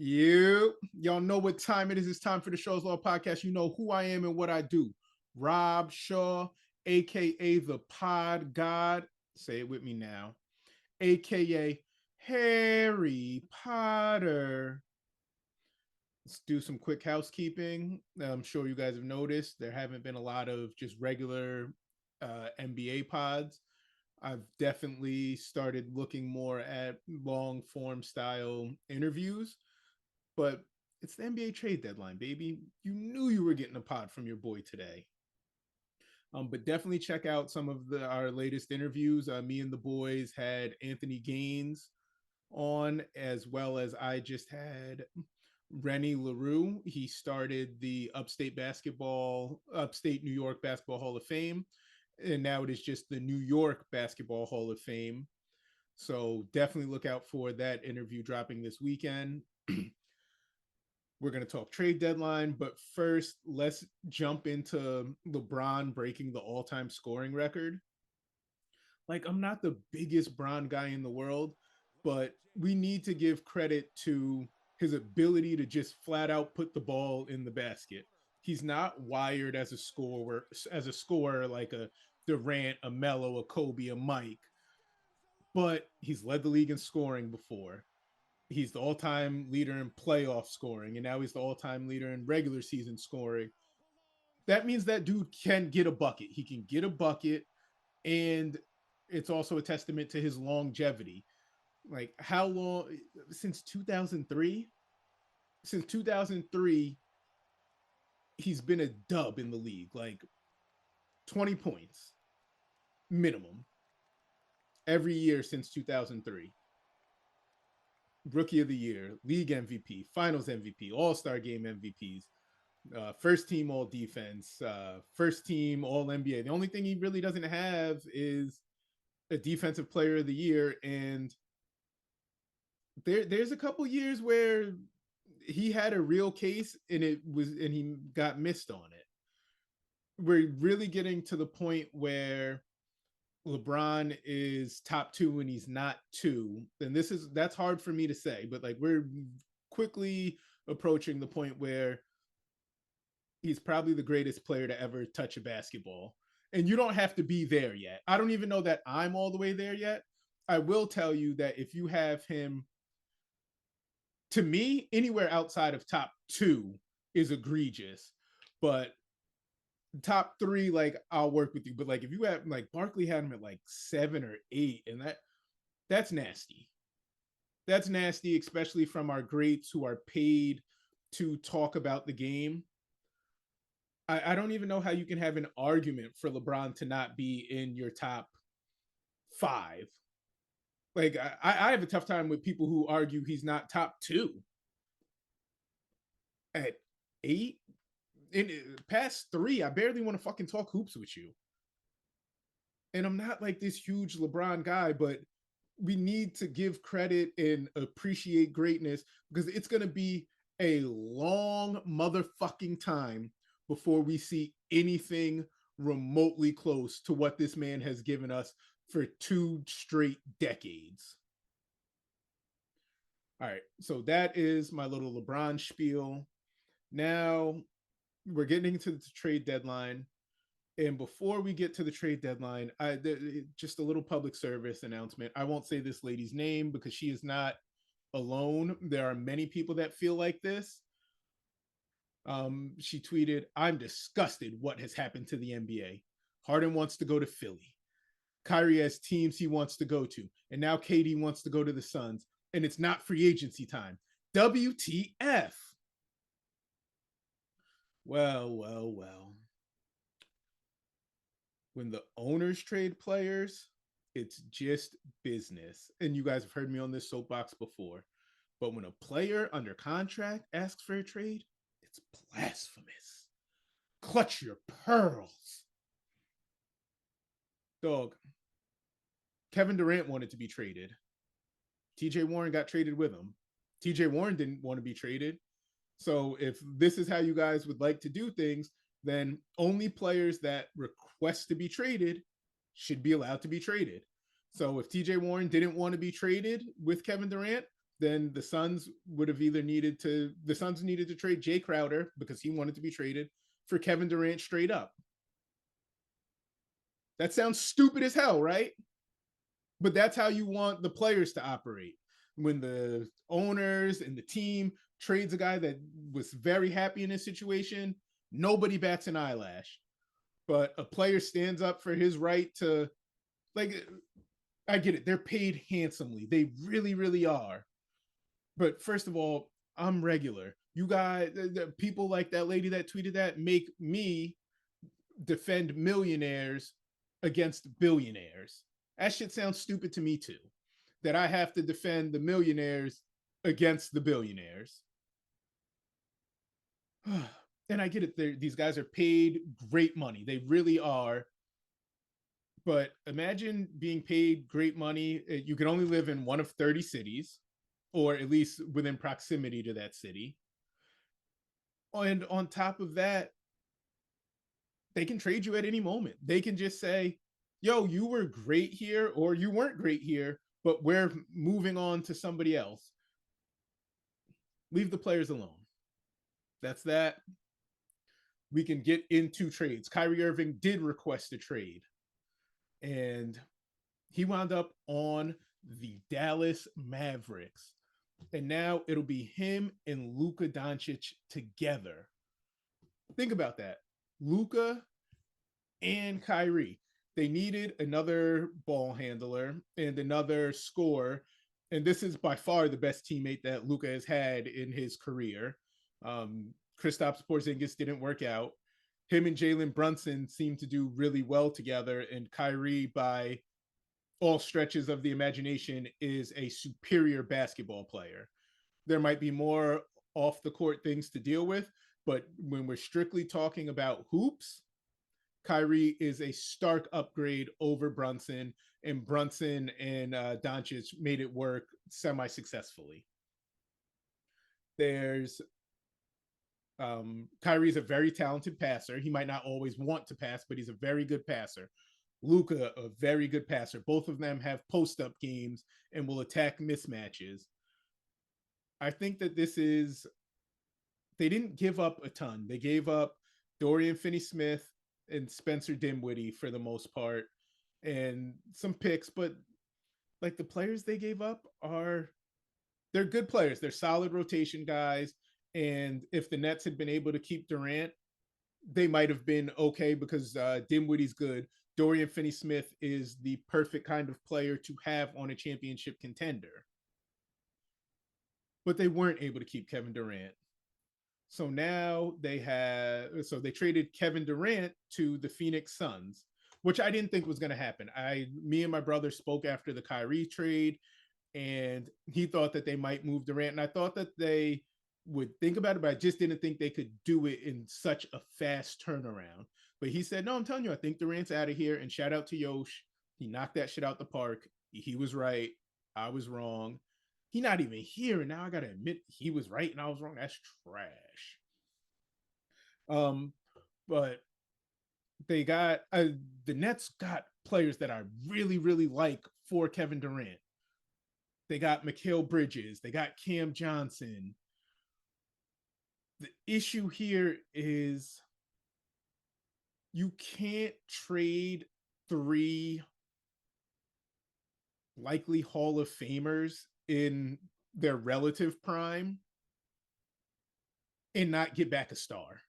Y'all know what time it is. It's time for the Show's Law podcast. You know who I am and what I do. Rob Shaw, aka the Pod God. Say it with me now. Aka Harry Potter. Let's do some quick housekeeping. I'm sure you guys have noticed there haven't been a lot of just regular NBA pods. I've definitely started looking more at long form style interviews, but it's the NBA trade deadline, baby. You knew you were getting a pod from your boy today. But definitely check out some of our latest interviews. Me and the boys had Anthony Gaines on, as well as I just had Rennie LaRue. He started the Upstate New York Basketball Hall of Fame, and now it is just the New York Basketball Hall of Fame. So definitely look out for that interview dropping this weekend. We're going to talk trade deadline, but first, let's jump into LeBron breaking the all time scoring record. Like, I'm not the biggest Bron guy in the world, but we need to give credit to his ability to just flat out put the ball in the basket. He's not wired as a scorer like a Durant, a Melo, a Kobe, a Mike, but he's led the league in scoring before. He's the all-time leader in playoff scoring, and now he's the all-time leader in regular season scoring. That means that dude can get a bucket. He can get a bucket, and it's also a testament to his longevity. Like, how long? Since 2003? Since 2003, he's been a dub in the league. Like, 20 points minimum every year since 2003. Rookie of the Year, League MVP, Finals MVP, All Star Game MVPs, first team All Defense, first team All NBA. The only thing he really doesn't have is a Defensive Player of the Year, and there's a couple years where he had a real case, and he got missed on it. We're really getting to the point where LeBron is top two and he's not two, then that's hard for me to say, but like we're quickly approaching the point where he's probably the greatest player to ever touch a basketball. And you don't have to be there yet. I don't even know that I'm all the way there yet. I will tell you that if you have him, to me, anywhere outside of top two is egregious. But top three, like I'll work with you. But like if you have like Barkley had him at like 7 or 8, and that's nasty. That's nasty, especially from our greats who are paid to talk about the game. I don't even know how you can have an argument for LeBron to not be in your top five. Like I have a tough time with people who argue he's not top two. At 8, in past 3, I barely want to fucking talk hoops with you. And I'm not like this huge LeBron guy, but we need to give credit and appreciate greatness because it's going to be a long motherfucking time before we see anything remotely close to what this man has given us for 2 straight decades. All right, so that is my little LeBron spiel. Now we're getting to the trade deadline. And before we get to the trade deadline, just a little public service announcement. I won't say this lady's name because she is not alone. There are many people that feel like this. She tweeted, "I'm disgusted what has happened to the NBA. Harden wants to go to Philly. Kyrie has teams he wants to go to. And now KD wants to go to the Suns. And it's not free agency time. WTF?" Well. When the owners trade players, it's just business. And you guys have heard me on this soapbox before. But when a player under contract asks for a trade, it's blasphemous. Clutch your pearls. Dog, Kevin Durant wanted to be traded. TJ Warren got traded with him. TJ Warren didn't want to be traded. So if this is how you guys would like to do things, then only players that request to be traded should be allowed to be traded. So if TJ Warren didn't want to be traded with Kevin Durant, then the Suns needed to trade Jay Crowder because he wanted to be traded for Kevin Durant straight up. That sounds stupid as hell, right? But that's how you want the players to operate. When the owners and the team trades a guy that was very happy in his situation, nobody bats an eyelash. But a player stands up for his right to, like, I get it. They're paid handsomely. They really, really are. But first of all, I'm regular. You guys, the people like that lady that tweeted that make me defend millionaires against billionaires. That shit sounds stupid to me too. That I have to defend the millionaires against the billionaires. And I get it. These guys are paid great money. They really are. But imagine being paid great money. You can only live in one of 30 cities, or at least within proximity to that city. And on top of that, they can trade you at any moment. They can just say, yo, you were great here, or you weren't great here, but we're moving on to somebody else. Leave the players alone. That's that. We can get into trades. Kyrie Irving did request a trade, and he wound up on the Dallas Mavericks. And now it'll be him and Luka Doncic together. Think about that. Luka and Kyrie. They needed another ball handler and another scorer. And this is by far the best teammate that Luka has had in his career. Kristaps Porzingis didn't work out. Him and Jalen Brunson seem to do really well together. And Kyrie, by all stretches of the imagination, is a superior basketball player. There might be more off the court things to deal with, but when we're strictly talking about hoops, Kyrie is a stark upgrade over Brunson, and Brunson and Doncic made it work semi-successfully. There's Kyrie's a very talented passer. He might not always want to pass, but he's a very good passer. Luka, a very good passer. Both of them have post-up games and will attack mismatches. I think that they didn't give up a ton. They gave up Dorian Finney-Smith and Spencer Dinwiddie for the most part, and some picks, but like the players they gave up they're good players. They're solid rotation guys. And if the Nets had been able to keep Durant, they might have been okay because Dinwiddie's good. Dorian Finney-Smith is the perfect kind of player to have on a championship contender. But they weren't able to keep Kevin Durant. So now they traded Kevin Durant to the Phoenix Suns, which I didn't think was going to happen. Me and my brother spoke after the Kyrie trade, and he thought that they might move Durant, and I thought that they would think about it, but I just didn't think they could do it in such a fast turnaround. But he said, no, I'm telling you, I think Durant's out of here. And shout out to Yosh. He knocked that shit out the park. He was right. I was wrong. He's not even here. And now I got to admit he was right and I was wrong. That's trash. But the Nets got players that I really, really like for Kevin Durant. They got Mikal Bridges. They got Cam Johnson. The issue here is you can't trade 3 likely Hall of Famers in their relative prime and not get back a star.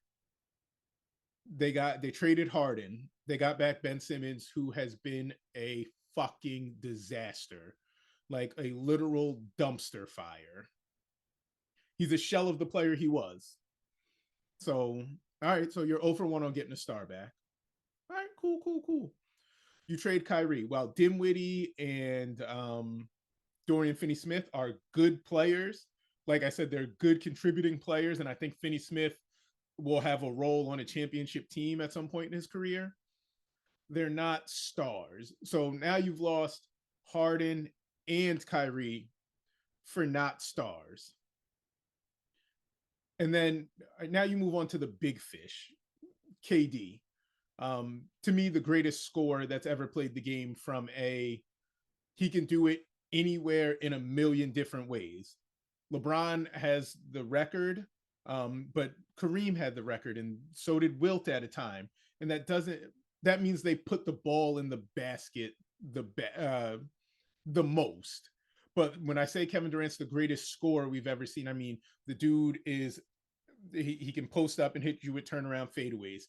They traded Harden. They got back Ben Simmons, who has been a fucking disaster, like a literal dumpster fire. He's a shell of the player he was. So, all right, so you're 0 for 1 on getting a star back. All right, cool. You trade Kyrie. While Dinwiddie and Dorian Finney-Smith are good players, like I said, they're good contributing players, and I think Finney-Smith will have a role on a championship team at some point in his career. They're not stars. So now you've lost Harden and Kyrie for not stars. And then now you move on to the big fish, KD. To me, the greatest scorer that's ever played the game he can do it anywhere in a million different ways. LeBron has the record, but Kareem had the record, and so did Wilt at a time. And that means they put the ball in the basket the most. But when I say Kevin Durant's the greatest scorer we've ever seen, I mean the dude is he can post up and hit you with turnaround fadeaways.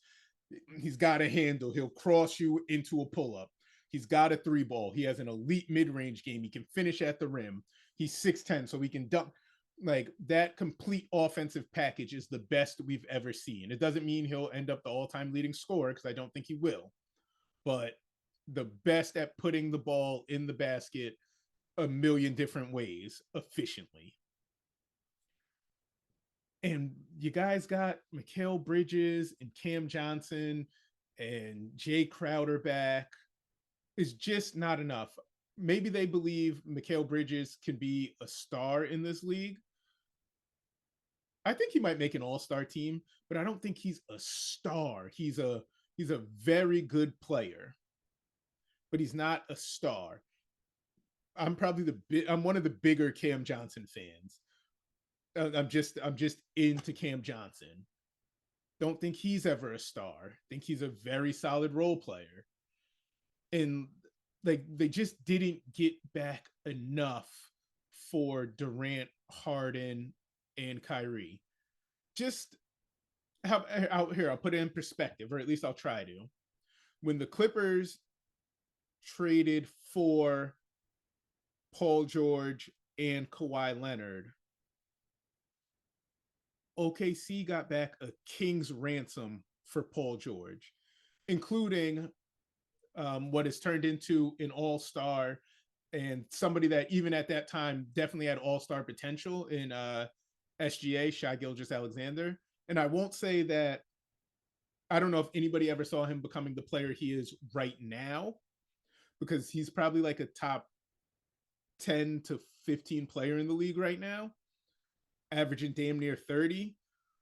He's got a handle. He'll cross you into a pull up. He's got a three ball. He has an elite mid range game. He can finish at the rim. He's 6'10, so he can dunk. Like that complete offensive package is the best we've ever seen. It doesn't mean he'll end up the all time leading scorer because I don't think he will, but the best at putting the ball in the basket a million different ways efficiently. And you guys got Mikal Bridges and Cam Johnson and Jay Crowder back. Is just not enough. Maybe they believe Mikal Bridges can be a star in this league. I think he might make an all-star team, but I don't think he's a star. He's a very good player, but he's not a star. I'm one of the bigger Cam Johnson fans. I'm just into Cam Johnson. Don't think he's ever a star. Think he's a very solid role player. And like they just didn't get back enough for Durant, Harden, and Kyrie. Just out here, I'll put it in perspective, or at least I'll try to. When the Clippers traded for Paul George and Kawhi Leonard, OKC got back a king's ransom for Paul George, including what has turned into an all-star and somebody that even at that time definitely had all-star potential in SGA, Shai Gilgeous-Alexander. And I won't say that I don't know if anybody ever saw him becoming the player he is right now, because he's probably like a top 10 to 15 player in the league right now, averaging damn near 30.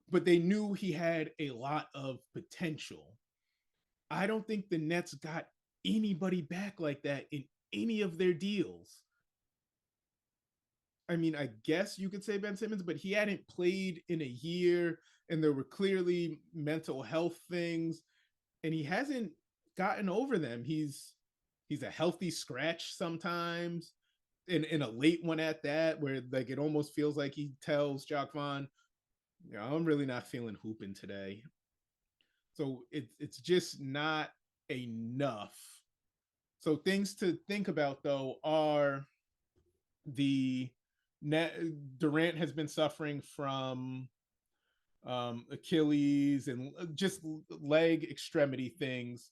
But they knew he had a lot of potential. I don't think the Nets got anybody back like that in any of their deals. I mean, I guess you could say Ben Simmons, but he hadn't played in a year, and there were clearly mental health things, and he hasn't gotten over them. He's a healthy scratch sometimes, in a late one at that, where like it almost feels like he tells Jock Vaughn, you know, I'm really not feeling hooping today. So it's just not enough. So things to think about though are the net. Durant has been suffering from Achilles and just leg extremity things.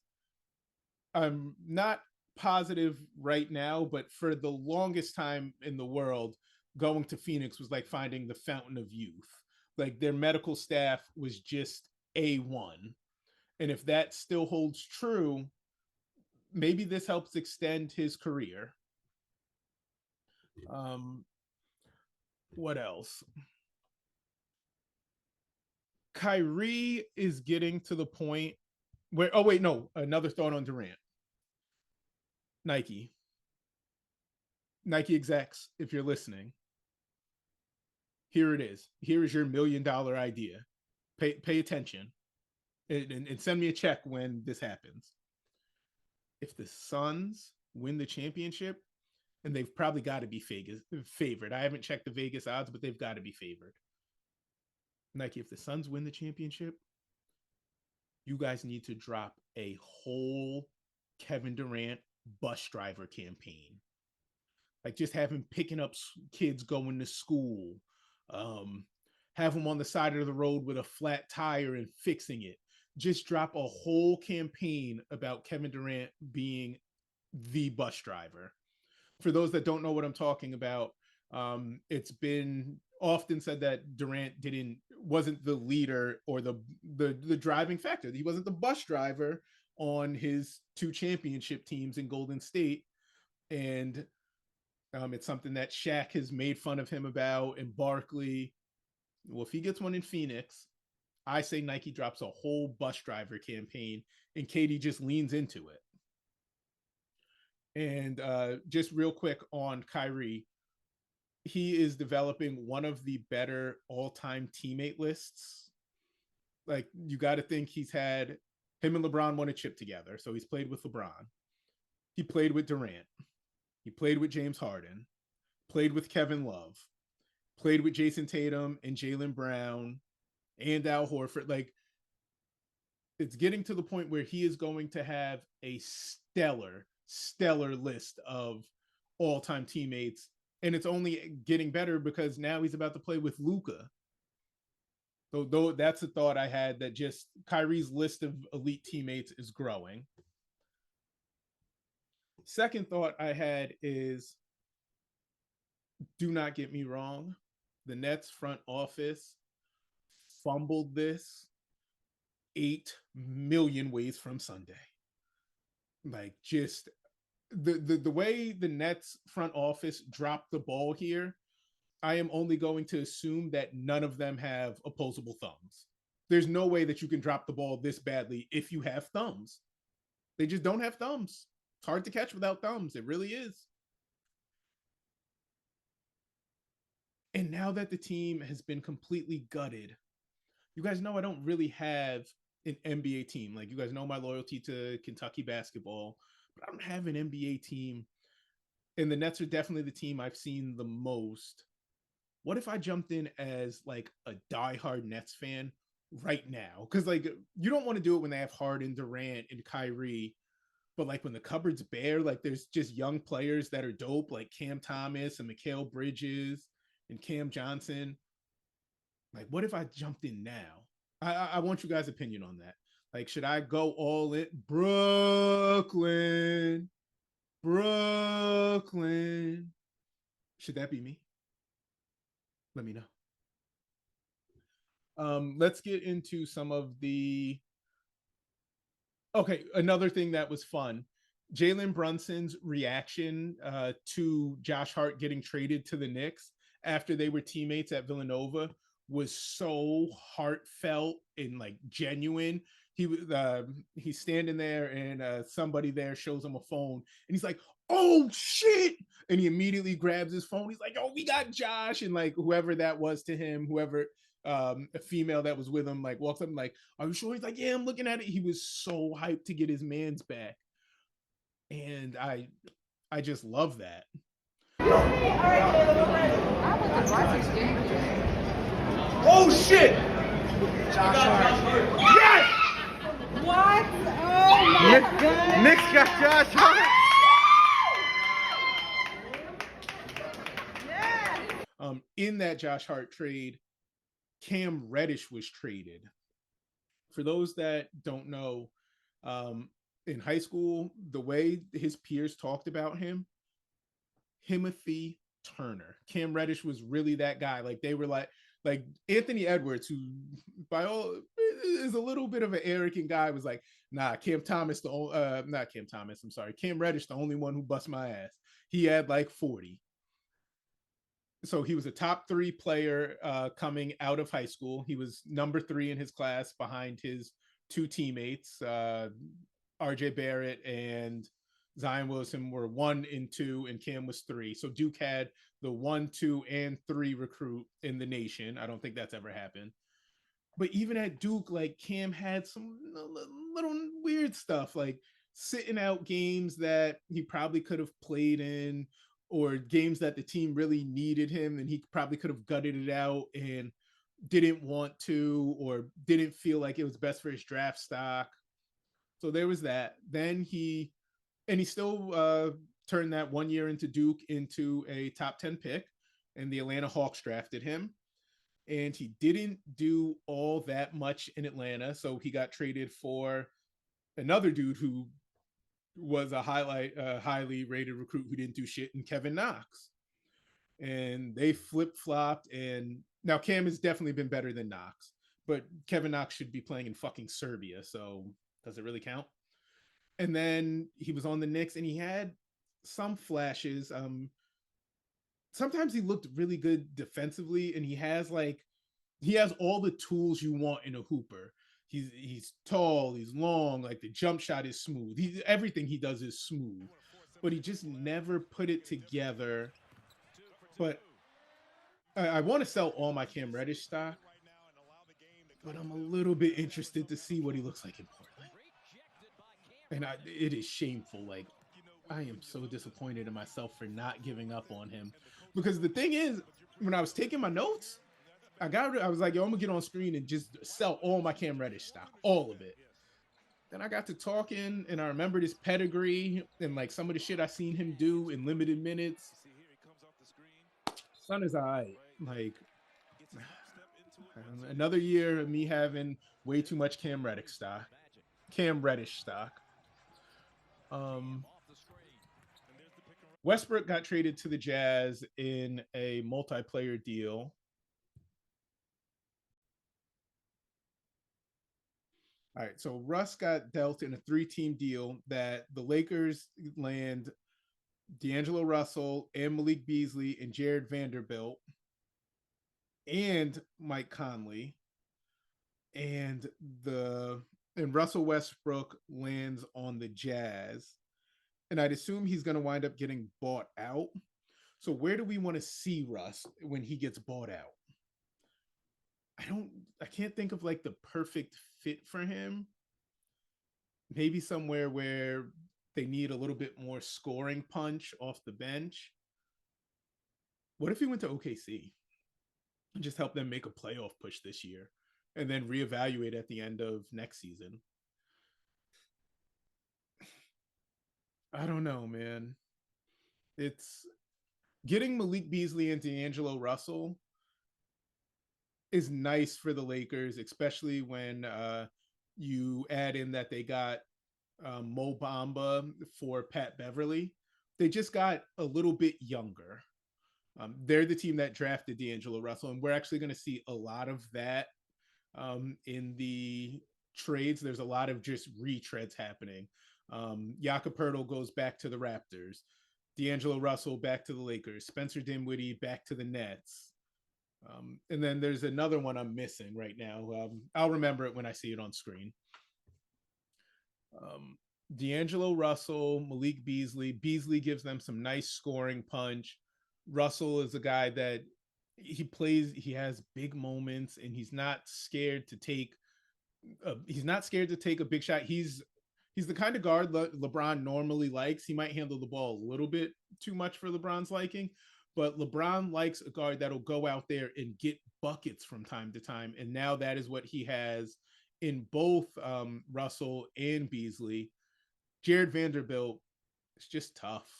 I'm not positive right now, but for the longest time in the world, going to Phoenix was like finding the fountain of youth. Like their medical staff was just A1. And if that still holds true, maybe this helps extend his career. Um, what else? Kyrie is getting to the point where, oh, wait, no, another thought on Durant. Nike. Nike execs, if you're listening, here it is. Here is your $1 million idea. Pay attention and send me a check when this happens. If the Suns win the championship, and they've probably got to be favored. I haven't checked the Vegas odds, but they've got to be favored. Nike, if the Suns win the championship, you guys need to drop a whole Kevin Durant bus driver campaign. Like just have him picking up kids going to school. Have him on the side of the road with a flat tire and fixing it. Just drop a whole campaign about Kevin Durant being the bus driver. For those that don't know what I'm talking about, it's been often said that Durant wasn't the leader or the driving factor. He wasn't the bus driver on his two championship teams in Golden State, and it's something that Shaq has made fun of him about, and Barkley. Well, if he gets one in Phoenix, I say Nike drops a whole bus driver campaign, and Katie just leans into it. And just real quick on Kyrie, he is developing one of the better all-time teammate lists. Like, you got to think he's had him and LeBron won a chip together. So he's played with LeBron. He played with Durant. He played with James Harden. Played with Kevin Love. Played with Jason Tatum and Jaylen Brown and Al Horford. Like, it's getting to the point where he is going to have a stellar list of all-time teammates, and it's only getting better because now he's about to play with Luka. So though that's a thought I had, that just Kyrie's list of elite teammates is growing. Second thought I had is, do not get me wrong, the Nets front office fumbled this 8 million ways from Sunday. Like, just the way the Nets front office dropped the ball here, I am only going to assume that none of them have opposable thumbs. There's no way that you can drop the ball this badly if you have thumbs. They just don't have thumbs. It's hard to catch without thumbs. It really is. And now that the team has been completely gutted, you guys know I don't really have an NBA team. Like, you guys know my loyalty to Kentucky basketball, but I don't have an NBA team. And the Nets are definitely the team I've seen the most. What if I jumped in as like a diehard Nets fan right now? Because, like, you don't want to do it when they have Harden, Durant, and Kyrie. But, like, when the cupboard's bare, like, there's just young players that are dope, like Cam Thomas and Mikal Bridges and Cam Johnson. Like, what if I jumped in now? I want you guys' opinion on that. Like, should I go all in? Brooklyn. Should that be me? Let me know. Let's get into some of the. Okay, another thing that was fun. Jalen Brunson's reaction to Josh Hart getting traded to the Knicks after they were teammates at Villanova was so heartfelt and, like, genuine. He's standing there, and somebody there shows him a phone, and he's like, "Oh shit!" And he immediately grabs his phone. He's like, "Oh, we got Josh!" And, like, whoever that was to him, whoever a female that was with him, like, walks up and, like, "Are you sure?" He's like, "Yeah, I'm looking at it." He was so hyped to get his man's back, and I just love that. Oh shit! Josh Hart. Yes! What? Oh my God! Knicks got Josh Hart. In that Josh Hart trade, Cam Reddish was traded. For those that don't know, in high school, the way his peers talked about him, Timothy Turner. Cam Reddish was really that guy. Like, they were like Anthony Edwards, who by all is a little bit of an arrogant guy, was like, nah, Cam Reddish, the only one who bust my ass. He had like 40. So he was a top 3 player coming out of high school. He was number 3 in his class behind his 2 teammates, RJ Barrett and Zion Wilson were 1 and 2, and Cam was 3. So Duke had the 1, 2, and 3 recruit in the nation. I don't think that's ever happened. But even at Duke, like, Cam had some little weird stuff, like sitting out games that he probably could have played in, or games that the team really needed him and he probably could have gutted it out and didn't want to, or didn't feel like it was best for his draft stock. So there was that. Then he still turned that 1 year into Duke into a top 10 pick, and the Atlanta Hawks drafted him. And he didn't do all that much in Atlanta, so he got traded for another dude who was a highly rated recruit who didn't do shit, in Kevin Knox. And they flip-flopped, and now Cam has definitely been better than Knox, but Kevin Knox should be playing in fucking Serbia, so does it really count? And then he was on the Knicks, and he had some flashes. Sometimes he looked really good defensively, and he has all the tools you want in a hooper. He's tall, he's long, like, the jump shot is smooth. Everything he does is smooth, but he just never put it together. But I want to sell all my Cam Reddish stock, but I'm a little bit interested to see what he looks like in Portland. And it is shameful. Like, I am so disappointed in myself for not giving up on him. Because the thing is, when I was taking my notes, I was like, yo, I'm gonna get on screen and just sell all my Cam Reddish stock, all of it. Then I got to talking and I remembered his pedigree and like some of the shit I seen him do in limited minutes. Son is I like another year of me having way too much Cam Reddish stock. Um, Westbrook got traded to the Jazz in a multiplayer deal. All right, so Russ got dealt in a three-team deal that the Lakers land D'Angelo Russell and Malik Beasley and Jared Vanderbilt and Mike Conley, and the and Russell Westbrook lands on the Jazz, and I'd assume he's going to wind up getting bought out. So where do we want to see Russ when he gets bought out? I don't. I can't think of like the perfect fit for him. Maybe somewhere where they need a little bit more scoring punch off the bench. What if he went to OKC and just help them make a playoff push this year and then reevaluate at the end of next season? I don't know, man. It's getting Malik Beasley and D'Angelo Russell is nice for the Lakers, especially when you add in that they got Mo Bamba for Pat Beverly. They just got a little bit younger. They're the team that drafted D'Angelo Russell, and we're actually going to see a lot of that in the trades. There's a lot of just retreads happening. Jakob Poeltl goes back to the Raptors. D'Angelo Russell back to the Lakers. Spencer Dinwiddie back to the Nets. And then there's another one I'm missing right now. I'll remember it when I see it on screen. D'Angelo Russell, Malik Beasley. Beasley gives them some nice scoring punch. Russell is a guy that he has big moments, and he's not scared to take a big shot. He's the kind of guard LeBron normally likes. He might handle the ball a little bit too much for LeBron's liking, but LeBron likes a guard that'll go out there and get buckets from time to time. And now that is what he has in both Russell and Beasley. Jared Vanderbilt is just tough.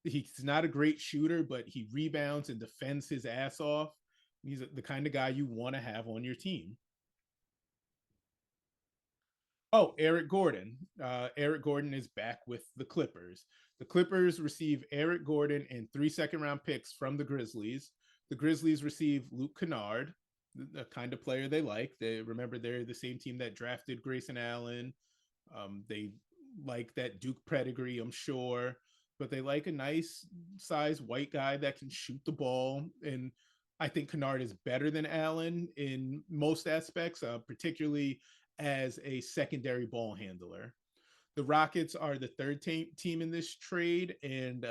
He's not a great shooter, but he rebounds and defends his ass off. He's the kind of guy you want to have on your team. Oh, Eric Gordon. Eric Gordon is back with the Clippers. The Clippers receive Eric Gordon and 3 second-round picks from the Grizzlies. The Grizzlies receive Luke Kennard, the kind of player they like. They're the same team that drafted Grayson Allen. They like that Duke pedigree, I'm sure, but they like a nice size white guy that can shoot the ball. And I think Kennard is better than Allen in most aspects, particularly as a secondary ball handler. The Rockets are the third team in this trade, and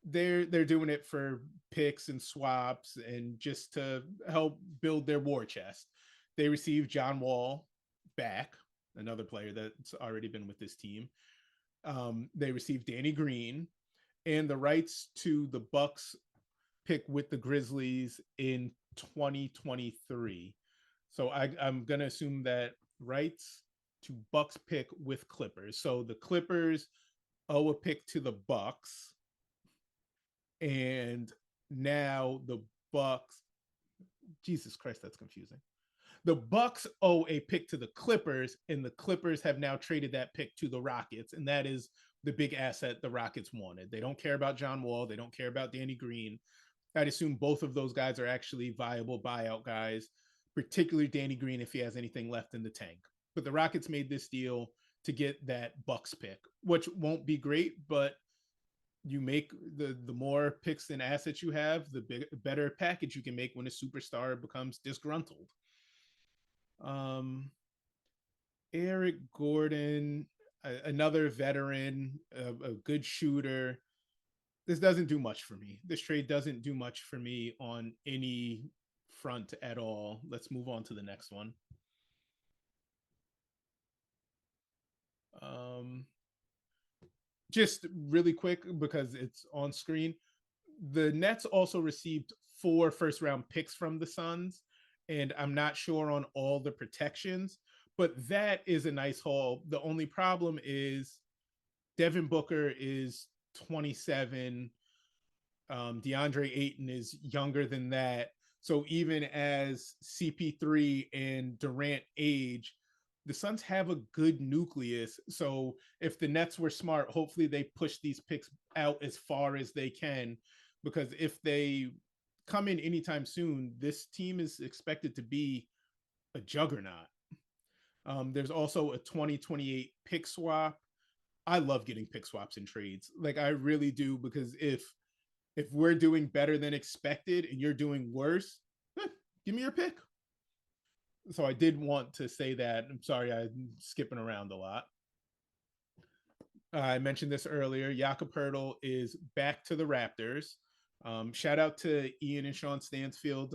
they're doing it for picks and swaps and just to help build their war chest. They receive John Wall back, another player that's already been with this team. They receive Danny Green and the rights to the Bucks pick with the Grizzlies in 2023. So I'm going to assume that rights to Bucks pick with Clippers. So the Clippers owe a pick to the Bucks, and now the Bucks. Jesus Christ, that's confusing. The Bucks owe a pick to the Clippers, and the Clippers have now traded that pick to the Rockets, and that is the big asset the Rockets wanted. They don't care about John Wall. They don't care about Danny Green. I'd assume both of those guys are actually viable buyout guys, particularly Danny Green if he has anything left in the tank. But the Rockets made this deal to get that Bucks pick, which won't be great, but you make the more picks and assets you have, better package you can make when a superstar becomes disgruntled. Eric Gordon, another veteran, a good shooter. this doesn't do much for me. This trade doesn't do much for me on any front at all. Let's move on to the next one. Um, just really quick because it's on screen. The Nets also received 4 first round picks from the Suns, and I'm not sure on all the protections, but that is a nice haul. The only problem is Devin Booker is 27. DeAndre Ayton is younger than that. So even as CP3 and Durant age, the Suns have a good nucleus. So if the Nets were smart, hopefully they push these picks out as far as they can, because if they come in anytime soon, this team is expected to be a juggernaut. There's also a 2028 pick swap. I love getting pick swaps in trades. Like I really do, because if we're doing better than expected and you're doing worse, give me your pick. So I did want to say that. I'm sorry, I'm skipping around a lot. I mentioned this earlier. Jakob Pertl is back to the Raptors. Shout out to Ian and Sean Stansfield.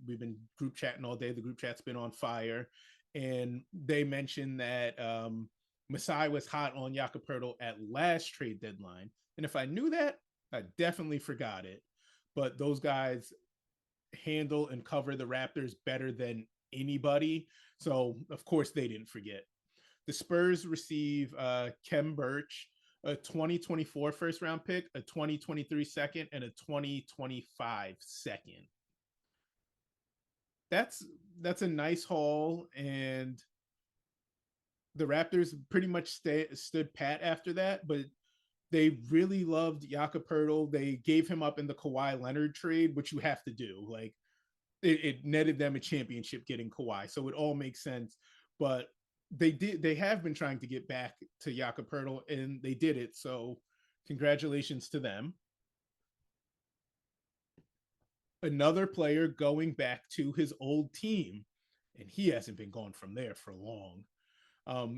We've been group chatting all day. The group chat's been on fire. And they mentioned that Masai was hot on Jakob Pertl at last trade deadline. And if I knew that, I definitely forgot it. But those guys handle and cover the Raptors better than anybody. So, of course, they didn't forget. The Spurs receive Kem Birch, a 2024 first round pick, a 2023 second, and a 2025 second. That's that's a nice haul, and the Raptors pretty much stood pat after that, but they really loved Jakob Pertl. They gave him up in the Kawhi Leonard trade, which you have to do. Like it netted them a championship getting Kawhi, so it all makes sense. But they have been trying to get back to Jakob Pertl, and they did it. So congratulations to them. Another player going back to his old team, and he hasn't been gone from there for long.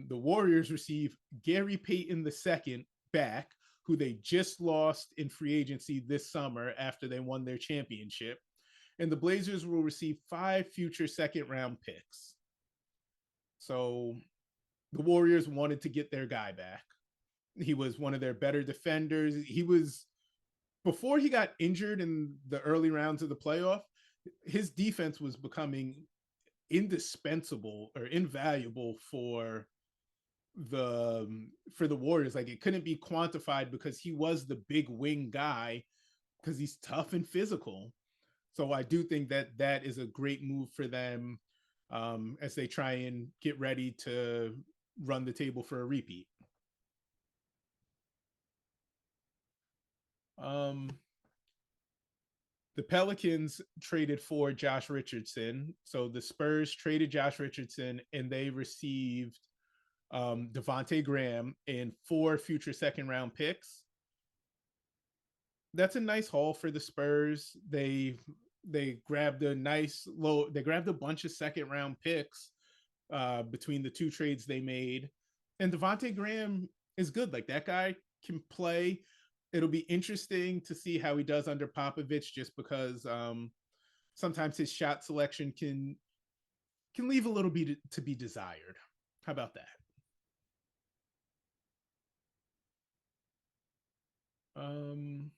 The Warriors receive Gary Payton II back, who they just lost in free agency this summer after they won their championship. And the Blazers will receive 5 future second round picks. So the Warriors wanted to get their guy back. He was one of their better defenders. He was, before he got injured in the early rounds of the playoff, his defense was becoming indispensable or invaluable the Warriors. Like it couldn't be quantified because he was the big wing guy, because he's tough and physical. So I do think that that is a great move for them as they try and get ready to run the table for a repeat. Um, the Pelicans traded for Josh Richardson. So the Spurs traded Josh Richardson and they received Devontae Graham and 4 future second round picks. That's a nice haul for the Spurs. They grabbed a nice low. They grabbed a bunch of second round picks between the 2 trades they made, and Devontae Graham is good. Like that guy can play. It'll be interesting to see how he does under Popovich, just because sometimes his shot selection can leave a little bit to be desired. How about that? Um,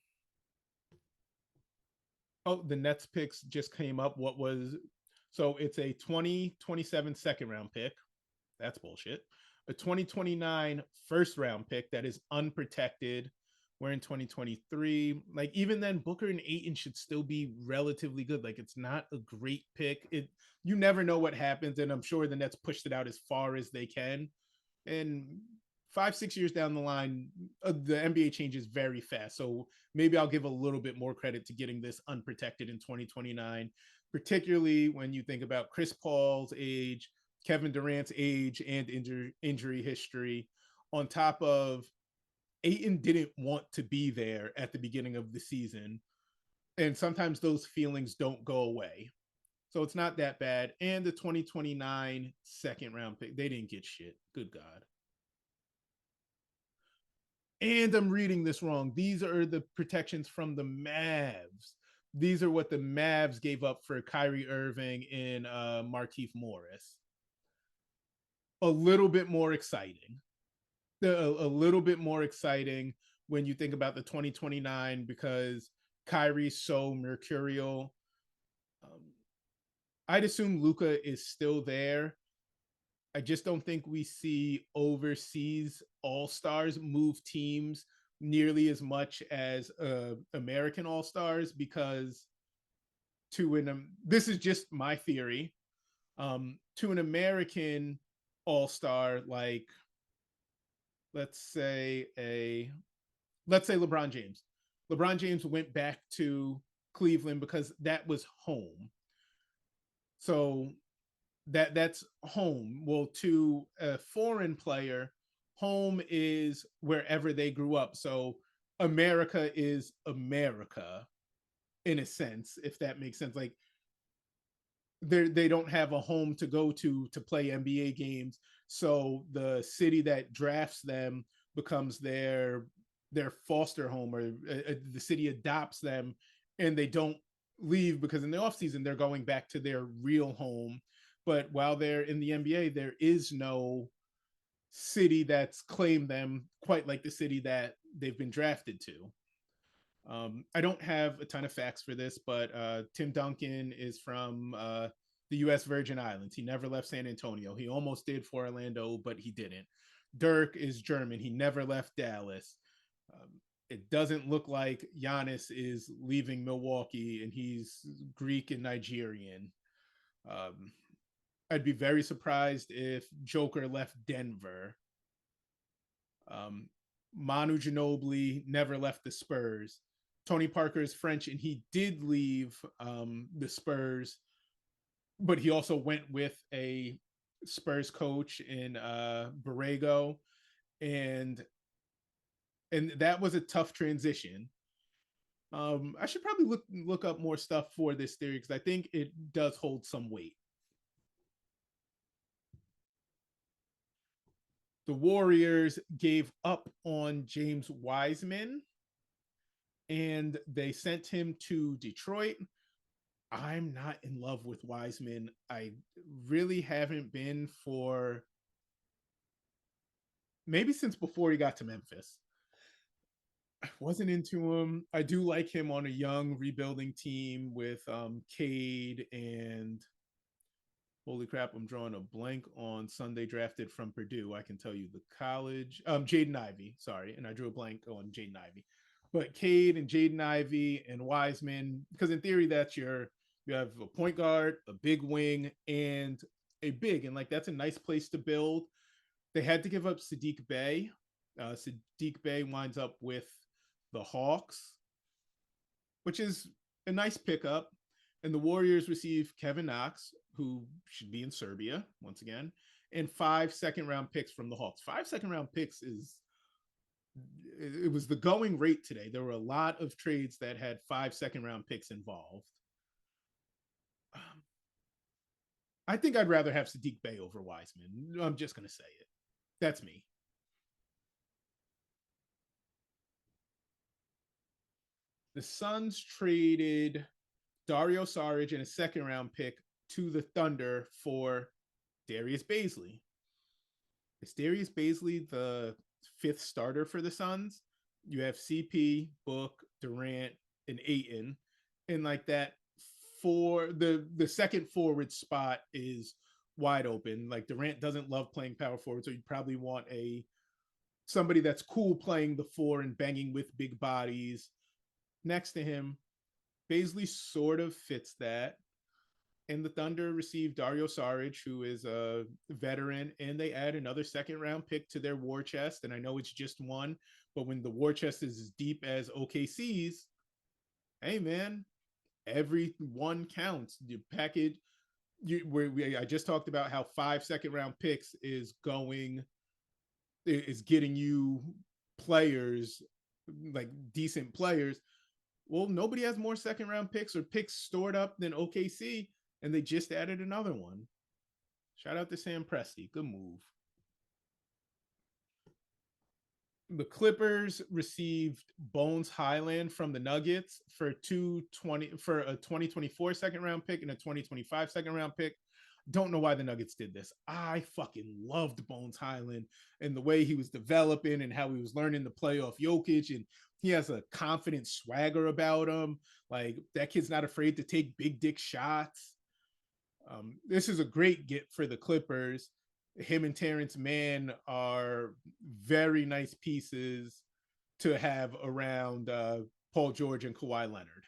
oh, the Nets picks just came up. What was, so it's a 2027 second round pick. That's bullshit. A 2029 first round pick that is unprotected. We're in 2023. Like even then, Booker and Ayton should still be relatively good. Like it's not a great pick. You never know what happens, and I'm sure the Nets pushed it out as far as they can. And 5-6 years down the line, the NBA changes very fast. So maybe I'll give a little bit more credit to getting this unprotected in 2029, particularly when you think about Chris Paul's age, Kevin Durant's age, and injury history, on top of Ayton didn't want to be there at the beginning of the season. And sometimes those feelings don't go away. So it's not that bad. And the 2029 second round pick, they didn't get shit. Good God. And I'm reading this wrong. These are the protections from the Mavs. These are what the Mavs gave up for Kyrie Irving and Markieff Morris. A little bit more exciting. A little bit more exciting when you think about the 2029 because Kyrie's so mercurial. Um, I'd assume Luka is still there. I just don't think we see overseas all stars move teams nearly as much as American all stars because this is just my theory. To an American all star, like let's say a let's say LeBron James. LeBron James went back to Cleveland because that was home. So that's home. Well, to a foreign player, home is wherever they grew up. So America is America in a sense, if that makes sense. Like they don't have a home to go to play NBA games. So the city that drafts them becomes their foster home, or the city adopts them, and they don't leave because in the offseason they're going back to their real home. But while they're in the NBA, there is no city that's claimed them quite like the city that they've been drafted to. I don't have a ton of facts for this, but Tim Duncan is from the U.S. Virgin Islands. He never left San Antonio. He almost did for Orlando, but he didn't. Dirk is German. He never left Dallas. Um, it doesn't look like Giannis is leaving Milwaukee, and he's Greek and Nigerian. Um, I'd be very surprised if Joker left Denver. Um, Manu Ginobili never left the Spurs. Tony Parker is French, and he did leave the Spurs, but he also went with a Spurs coach in Borrego, and that was a tough transition. I should probably look up more stuff for this theory because I think it does hold some weight. The Warriors gave up on James Wiseman and they sent him to Detroit. I'm not in love with Wiseman. I really haven't been for maybe since before he got to Memphis. I wasn't into him. I do like him on a young rebuilding team with Cade and holy crap, I'm drawing a blank on Sunday drafted from Purdue. I can tell you the college. Jaden Ivey, sorry. And I drew a blank on Jaden Ivey. But Cade and Jaden Ivey and Wiseman, because in theory, you have a point guard, a big wing, and a big. And like that's a nice place to build. They had to give up Sadiq Bey. Sadiq Bey winds up with the Hawks, which is a nice pickup. And the Warriors receive Kevin Knox, who should be in Serbia once again, and 5 second-round picks from the Hawks. 5 second-round picks it was the going rate today. There were a lot of trades that had 5 second-round picks involved. I think I'd rather have Sadiq Bey over Wiseman. I'm just going to say it. That's me. The Suns traded Dario Saric and a second round pick to the Thunder for Darius Bazley. Is Darius Bazley the 5th starter for the Suns? You have CP, Book, Durant, and Ayton. And like that for the second forward spot is wide open. Like Durant doesn't love playing power forward, so you probably want somebody that's cool playing the 4 and banging with big bodies next to him. Bazley sort of fits that. And the Thunder received Dario Saric, who is a veteran, and they add another second round pick to their war chest. And I know it's just one, but when the war chest is as deep as OKC's, hey man, every one counts. You package. I just talked about how 5 second round picks is getting you players, like decent players. Well, nobody has more second round picks or picks stored up than OKC, and they just added another one. Shout out to Sam Presti. Good move. The Clippers received Bones Highland from the Nuggets for 220 for a 2024 second round pick and a 2025 second round pick. Don't know why the Nuggets did this. I fucking loved Bones Highland and the way he was developing and how he was learning to play off Jokic, and he has a confident swagger about him. Like that kid's not afraid to take big dick shots. This is a great get for the Clippers. Him and Terrence Mann are very nice pieces to have around Paul George and Kawhi Leonard.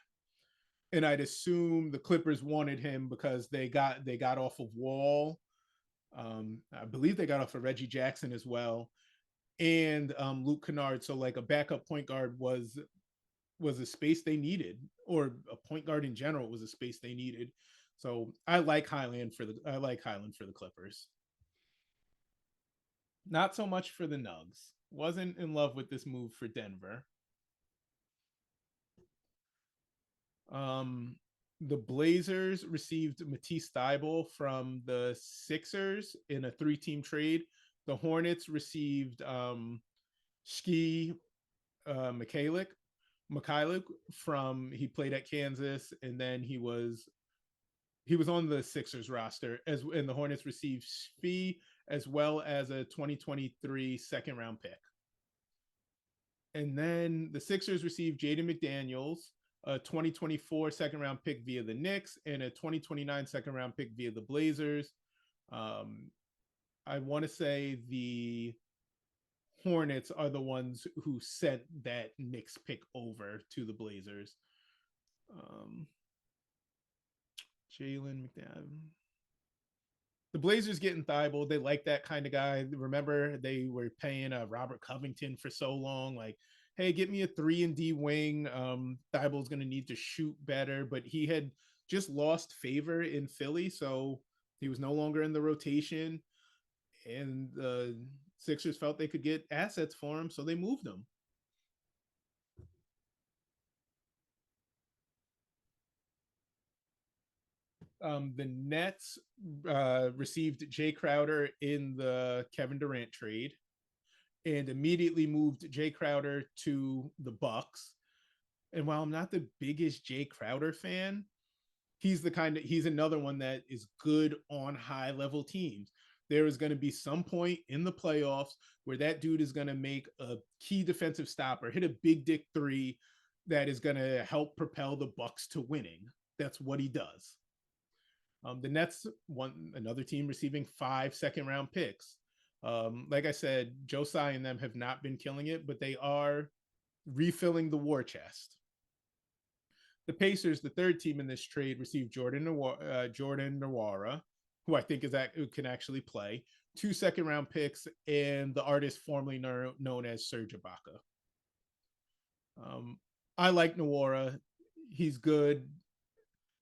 And I'd assume the Clippers wanted him because they got off of Wall. I believe they got off of Reggie Jackson as well, and Luke Kennard. So like a backup point guard was a space they needed, or a point guard in general was a space they needed. So I like Highland for the Clippers. Not so much for the Nugs. Wasn't in love with this move for Denver. Um, the Blazers received Matisse Thybulle from the Sixers in a three-team trade. The Hornets received Ski Mikhailiuk from he played at Kansas, and then he was on the Sixers roster as and the Hornets received Fee as well as a 2023 second round pick. And then the Sixers received Jaden McDaniels, a 2024 second round pick via the Knicks, and a 2029 second round pick via the Blazers. Um, I want to say the Hornets are the ones who sent that Knicks pick over to the Blazers. Um, Jalen McDaniel. The Blazers getting Thibault, they like that kind of guy. Remember, they were paying Robert Covington for so long. Like, hey, get me a 3-and-D wing. Thibault's going to need to shoot better, but he had just lost favor in Philly, so he was no longer in the rotation. And the Sixers felt they could get assets for him, so they moved him. The Nets received Jay Crowder in the Kevin Durant trade and immediately moved Jay Crowder to the Bucks. And while I'm not the biggest Jay Crowder fan, he's another one that is good on high level teams. There is going to be some point in the playoffs where that dude is going to make a key defensive stopper, hit a big dick three that is going to help propel the Bucks to winning. That's what he does. The Nets won another team receiving 5 second round picks. Like I said, Josiah and them have not been killing it, but they are refilling the war chest. The Pacers, the third team in this trade, received Jordan Nwora, who I think who can actually play, 2 second round picks, and the artist formerly known as Serge Ibaka. I like Nwora. He's good.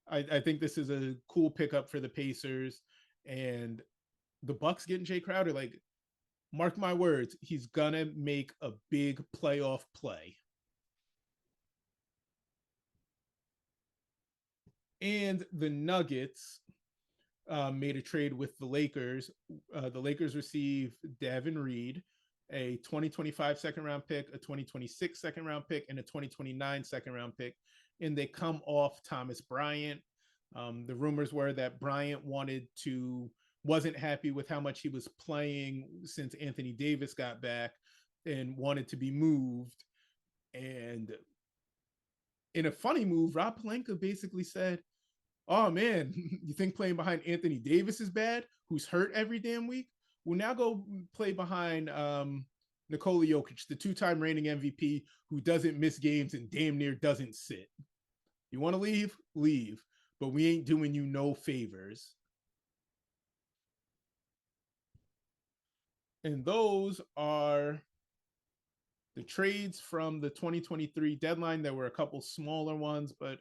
I think this is a cool pickup for the Pacers, and the Bucks getting Jay Crowder. Like, mark my words, he's gonna make a big playoff play. And the Nuggets made a trade with the Lakers. The Lakers received Davin Reed, a 2025 second round pick, a 2026 second round pick, and a 2029 second round pick. And they come off Thomas Bryant. The rumors were that Bryant wasn't happy with how much he was playing since Anthony Davis got back and wanted to be moved. And in a funny move, Rob Pelinka basically said, oh man, you think playing behind Anthony Davis is bad, who's hurt every damn week? Well, now go play behind Nikola Jokic, the 2-time reigning MVP who doesn't miss games and damn near doesn't sit. You want to leave? Leave. But we ain't doing you no favors. And those are the trades from the 2023 deadline. There were a couple smaller ones, but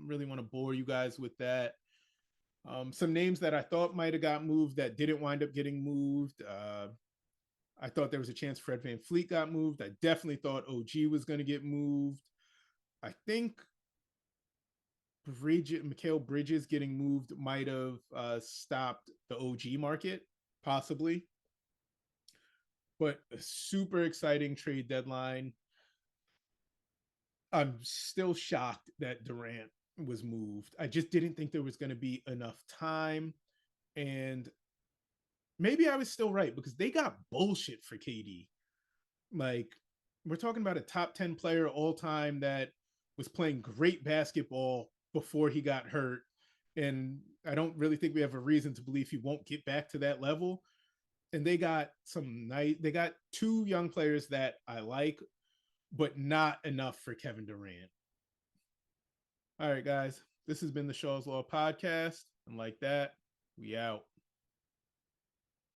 really want to bore you guys with that. Some names that I thought might have got moved that didn't wind up getting moved. I thought there was a chance Fred VanVleet got moved. I definitely thought OG was going to get moved. I think Mikal Bridges getting moved might have stopped the OG market, possibly. But a super exciting trade deadline. I'm still shocked that Durant was moved. I just didn't think there was going to be enough time. And maybe I was still right because they got bullshit for KD. Like, we're talking about a top 10 player all time that was playing great basketball before he got hurt. And I don't really think we have a reason to believe he won't get back to that level. And they got they got two young players that I like, but not enough for Kevin Durant. All right, guys, this has been the Shaw's Law podcast. And like that, we out.